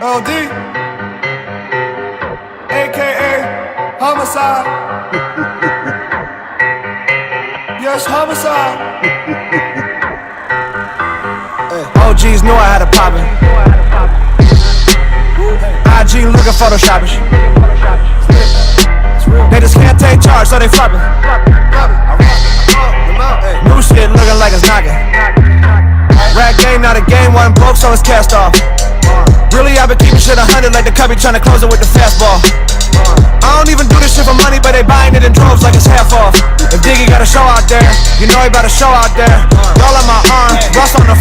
LD, aka Homicide. Yes, Homicide. OGs knew I had a poppin'. IG looking photoshopish. They just can't take charge, so they flopping. New shit looking like it's knocking. Rap game, now the game wasn't broke, so it's cast off. Really, I've been keeping shit 100 like the cubby trying to close it with the fastball. I don't even do this shit for money, but they buying it in droves like it's half off. If Diggy got a show out there, you know he about to show out there. Y'all on my arm, Ross on the